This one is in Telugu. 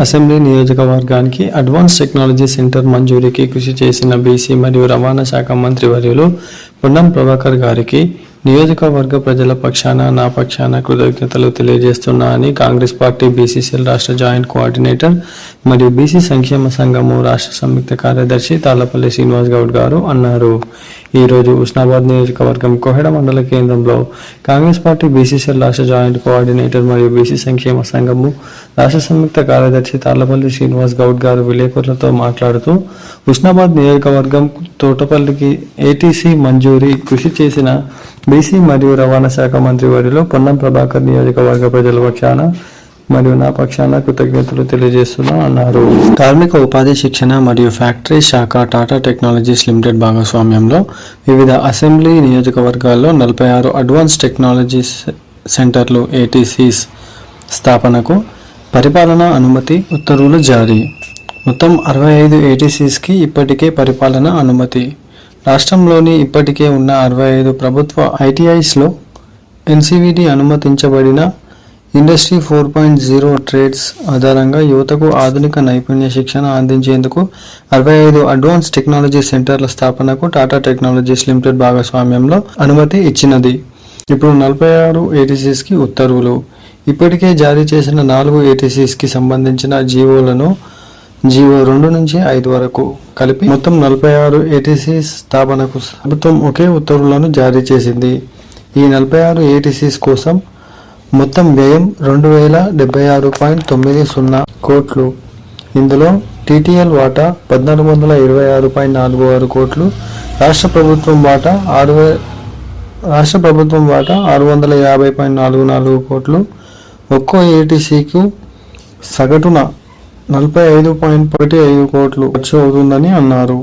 అసెంబ్లీ నియోజకవర్గానికి అడ్వాన్స్ టెక్నాలజీ సెంటర్ మంజూరీకి కృషి చేసిన బీసీ మరియు రవాణా శాఖ మంత్రి వర్యులు పొన్నం ప్రభాకర్ గారికి నియోజకవర్గ ప్రజల పక్షాన నా పక్షాన కృతజ్ఞతలు తెలియజేస్తున్నా అని కాంగ్రెస్ పార్టీ బీసీసీఎల్ రాష్ట్ర జాయింట్ కోఆర్డినేటర్ మరియు బీసీ సంక్షేమ సంఘము రాష్ట్ర సంయుక్త కార్యదర్శి తాళ్లపల్లి శ్రీనివాస్ గౌడ్ గారు అన్నారు. ఈరోజు ఉస్నాబాద్ నియోజకవర్గం కోహెడ మండల కేంద్రంలో కాంగ్రెస్ పార్టీ బీసీసీఎల్ రాష్ట్ర జాయింట్ కోఆర్డినేటర్ మరియు బీసీ సంక్షేమ సంఘము రాష్ట్ర సంయుక్త కార్యదర్శి తాళ్లపల్లి శ్రీనివాస్ గౌడ్ గారు విలేకరులతో మాట్లాడుతూ ఉస్నాబాద్ నియోజకవర్గం తోటపల్లికి ఏటీసీ మంజూరీ కృషి చేసిన బీసీ మరియు రవాణా శాఖ మంత్రి వర్యులు పొన్నం ప్రభాకర్ నియోజకవర్గ ప్రజల పక్షాన మరియు నా పక్షాన కృతజ్ఞతలు తెలియజేస్తున్నా అన్నారు. కార్మిక ఉపాధి శిక్షణ మరియు ఫ్యాక్టరీ శాఖ టాటా టెక్నాలజీస్ లిమిటెడ్ భాగస్వామ్యంలో వివిధ అసెంబ్లీ నియోజకవర్గాల్లో 46 అడ్వాన్స్ టెక్నాలజీస్ సెంటర్లు ఏటీసీస్ స్థాపనకు పరిపాలనా అనుమతి ఉత్తర్వులు జారీ. మొత్తం 65 ఏటీసీస్కి ఇప్పటికే పరిపాలనా అనుమతి. రాష్ట్రంలోని ఇప్పటికే ఉన్న 65 ప్రభుత్వ ఐటీఐస్లో ఎన్సీవీటీ అనుమతించబడిన ఇండస్ట్రీ 4.0 ట్రేడ్స్ ఆధారంగా యువతకు ఆధునిక నైపుణ్య శిక్షణ అందించేందుకు 65 అడ్వాన్స్ టెక్నాలజీ సెంటర్ల స్థాపనకు టాటా టెక్నాలజీస్ లిమిటెడ్ భాగస్వామ్యంలో అనుమతి ఇచ్చినది. ఇప్పుడు 46 ఏటీసీస్కి ఉత్తర్వులు. ఇప్పటికే జారీ చేసిన 4 ఏటీసీస్కి సంబంధించిన జీవోలను జీవో 2 నుంచి 5 వరకు కలిపి మొత్తం 46 ఏటీసీస్ స్థాపనకు ప్రభుత్వం ఒకే ఉత్తర్వులను జారీ చేసింది. ఈ 46 ఏటీసీస్ కోసం మొత్తం వ్యయం 2076.90 కోట్లు. ఇందులో టీటీఎల్ వాటా 1426.46 కోట్లు, రాష్ట్ర ప్రభుత్వం వాటా 650.44 కోట్లు. ఒక్కో ఏటీసీకు సగటున 45.15 కోట్లు ఖర్చు అవుతుందని అన్నారు.